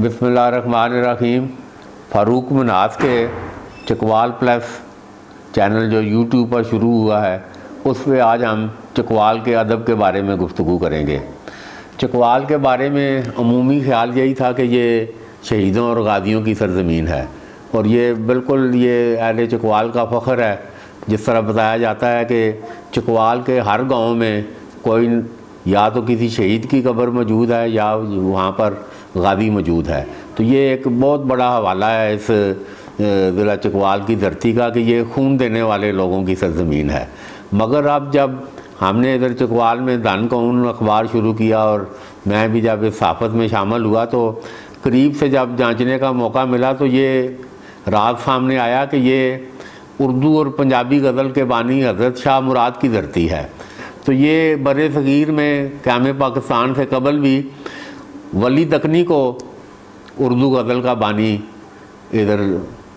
बिस्मिल्लाहिर्रहमानिर्रहीम। फ़ारूक मनास के Chakwal plus channel जो यूट्यूब पर शुरू हुआ है, उस पर आज हम चकवाल के अदब के बारे में गुफ्तगू करेंगे। चकवाल के बारे में अमूमी ख़्याल यही था कि ये शहीदों और गादियों की सरज़मीन है, और ये बिल्कुल ये अहले चकवाल का फ़ख्र है। जिस तरह बताया जाता है कि चकवाल के हर गांव में कोई या तो किसी शहीद की कब्र मौजूद है या वहाँ पर गादी मौजूद है। तो ये एक बहुत बड़ा हवाला है इस ज़िला चकवाल की धरती का कि ये खून देने वाले लोगों की सरज़मीन है। मगर अब जब हमने इधर चकवाल में दान कौन अखबार शुरू किया और मैं भी जब इस सहाफ़त में शामिल हुआ, तो करीब से जब जांचने का मौका मिला तो ये राज सामने आया कि ये उर्दू और पंजाबी गज़ल के बानी हज़रत शाह मुराद की धरती है। तो ये बरे सग़ीर में क़याम पाकिस्तान से कबल भी वली दकनी को उर्दू गज़ल का बानी इधर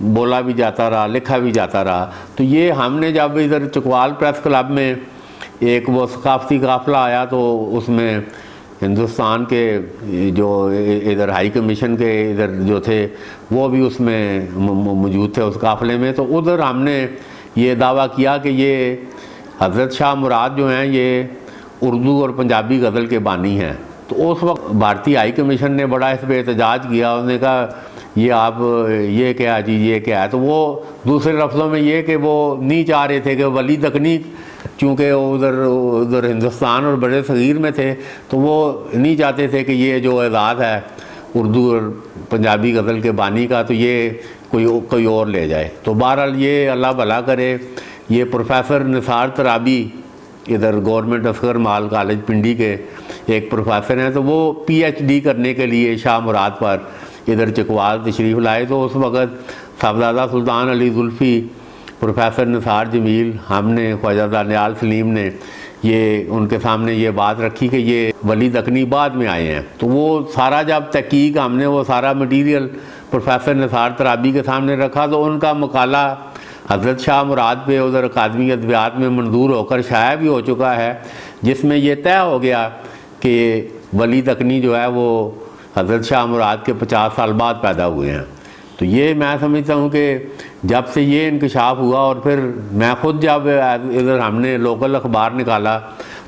बोला भी जाता रहा, लिखा भी जाता रहा। तो ये हमने जब इधर चकवाल प्रेस क्लब में एक वो सकाफ़ती काफ़िला आया, तो उसमें हिंदुस्तान के जो इधर हाई कमीशन के इधर जो थे वो भी उसमें मौजूद थे उस काफ़िले में। तो उधर हमने ये दावा किया कि ये हज़रत शाह मुराद जो हैं ये उर्दू और पंजाबी गज़ल के बानी हैं। तो उस वक्त भारतीय हाई कमीशन ने बड़ा इस पर एहतजाज किया। उसने कहा ये आप ये क्या जी, ये क्या है। तो वो दूसरे लफ्ज़ों में ये कि वो नहीं चाह रहे थे कि वली दकनी, चूँकि उधर हिंदुस्तान और बड़े सग़ीर में थे, तो वो नहीं चाहते थे कि ये जो एजाज़ है उर्दू और पंजाबी गज़ल के बानी का, तो ये कोई और ले जाए। तो बहरहाल ये अल्लाह भला करे, ये प्रोफेसर निसार तराबी इधर गवर्नमेंट असगर माल कॉलेज पिंडी के एक प्रोफेसर हैं, तो वो PhD करने के लिए शाह मुराद पर इधर चकवाल तशरीफ़ लाए। तो उस वक़्त साहबज़ादा सुल्तान अली ज़ुल्फ़ी, प्रोफेसर निसार जमील, हमने ख्वाजा दानियाल सलीम ने ये उनके सामने ये बात रखी कि ये वली दकनी बाद में आए हैं। तो वो सारा जब तहकीक हमने वो सारा मटीरियल प्रोफेसर निसार तराबी के सामने रखा, तो उनका मकाला हज़रत शाह मुराद पे उधर अकादमी अदबियात में मंजूर होकर शाया भी हो चुका है, जिसमें यह तय हो गया कि वली दकनी जो है वो हज़रत शाह मुराद के 50 साल बाद पैदा हुए हैं। तो ये मैं समझता हूँ कि जब से ये इंकशाफ हुआ, और फिर मैं ख़ुद जब इधर हमने लोकल अखबार निकाला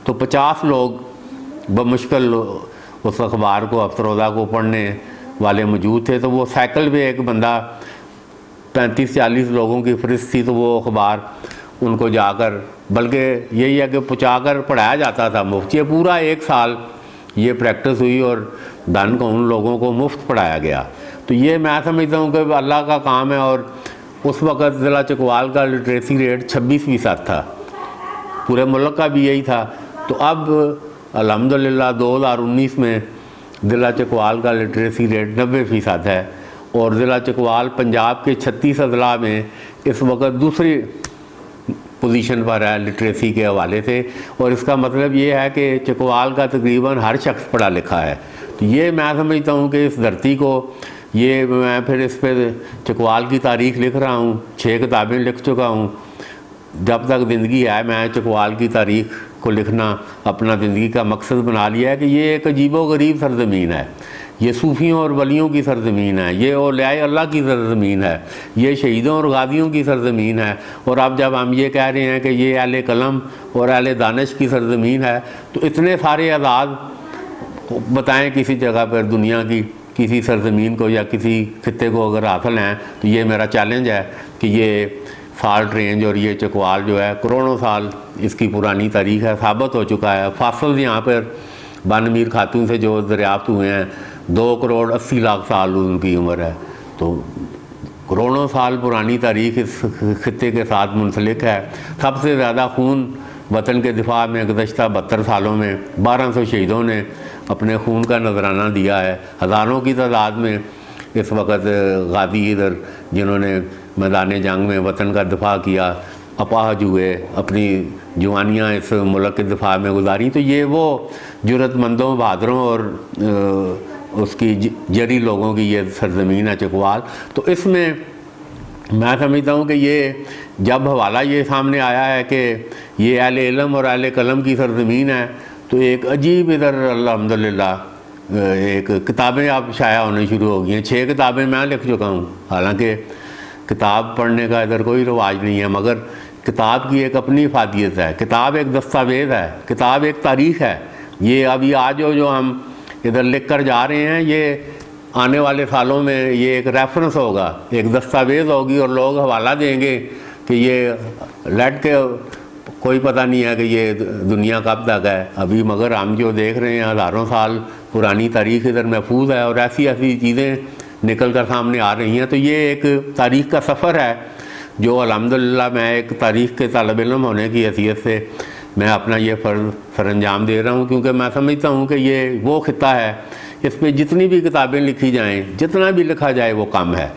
तो 50 लोग बमुश्किल उस अखबार को अफसरोज़ा को पढ़ने वाले मौजूद थे। तो वो साइकिल पे एक बंदा 35-40 लोगों की फ़हरिस्त थी, तो वो अखबार उनको जाकर, बल्कि यही है कि पहुँचाकर पढ़ाया जाता था मुफ्त। ये पूरा 1 साल ये प्रैक्टिस हुई और दान को उन लोगों को मुफ्त पढ़ाया गया। तो ये मैं समझता हूँ कि अल्लाह का काम है। और उस वक़्त ज़िला चकवाल का लिटरेसी रेट 26% था, पूरे मुल्क का भी यही था। तो अब अल्हम्दुलिल्लाह 2019 में ज़िला चकवाल का लिटरेसी रेट 90% है, और ज़िला चकवाल पंजाब के 36 अजला में इस वक्त दूसरी पोजीशन पर है लिटरेसी के हवाले से। और इसका मतलब ये है कि चकवाल का तकरीबन हर शख्स पढ़ा लिखा है। तो ये मैं समझता हूँ कि इस धरती को, ये मैं फिर इस पर चकवाल की तारीख़ लिख रहा हूँ, 6 किताबें लिख चुका हूँ। जब तक ज़िंदगी है मैं चकवाल की तारीख़ को लिखना अपना ज़िंदगी का मकसद बना लिया है कि ये एक अजीबो गरीब सरज़मीन है, ये सूफ़ियों और वलियों की सरज़मीन है, ये औलियाए अल्लाह की सरज़मीन है, ये शहीदों और गादियों की सरज़मीन है। और अब जब हम ये कह रहे हैं कि ये अहले कलम और अहले दानिश की सरज़मीन है, तो इतने सारे आज़ाद बताएं किसी जगह पर दुनिया की किसी सरज़मीन को या किसी खित्ते को अगर हासिल हैं, तो ये मेरा चैलेंज है कि ये फाल्ट रेंज और ये चकवाल जो है करोड़ों साल इसकी पुरानी तारीख़ है, साबित हो चुका है। फासल यहाँ पर बन मीर खातून से जो दरियाफ्त हुए हैं 2 करोड़ 80 लाख साल उनकी उम्र है। तो करोड़ों साल पुरानी तारीख़ इस खित्ते के साथ मुंसलिक है। सबसे ज़्यादा खून वतन के दिफा में गुज़श्ता 72 सालों में 1200 शहीदों ने अपने खून का नजराना दिया है। हज़ारों की तादाद में इस वक्त गादी इधर जिन्होंने मैदान जंग में वतन का दिफा किया, अपाहज हुए, अपनी जवानियाँ इस मुल्क के दिफा में गुजारी। तो ये वो जुर्रतमंदों, बहादुरों और उसकी जरी लोगों की ये सरज़मीन है चकवाल। तो इसमें मैं समझता हूँ कि ये जब हवाला ये सामने आया है कि ये अहले इल्म और अहले कलम की सरज़मीन है, तो एक अजीब इधर अल्हम्दुलिल्लाह एक किताबें अब शाया होनी शुरू हो गई हैं। 6 किताबें मैं लिख चुका हूँ। हालांकि किताब पढ़ने का इधर कोई रिवाज नहीं है, मगर किताब की एक अपनी इफादियत है। किताब एक दस्तावेज़ है, किताब एक तारीख़ है। ये अभी आज जो हम इधर लिख कर जा रहे हैं, ये आने वाले सालों में ये एक रेफरेंस होगा, एक दस्तावेज़ होगी, और लोग हवाला देंगे कि ये लेट के कोई पता नहीं है कि ये दुनिया कब तक है अभी, मगर हम जो देख रहे हैं हज़ारों साल पुरानी तारीख़ इधर महफूज है, और ऐसी ऐसी चीज़ें निकल कर सामने आ रही हैं। तो ये एक तारीख़ का सफ़र है जो अल्हम्दुलिल्लाह मैं एक तारीख़ के तालिब इल्म होने की हैसियत से मैं अपना ये फ़र्ज़ सरअंजाम दे रहा हूँ, क्योंकि मैं समझता हूँ कि ये वो ख़ित्ता है, इस पर जितनी भी किताबें लिखी जाएँ, जितना भी लिखा जाए वो कम है।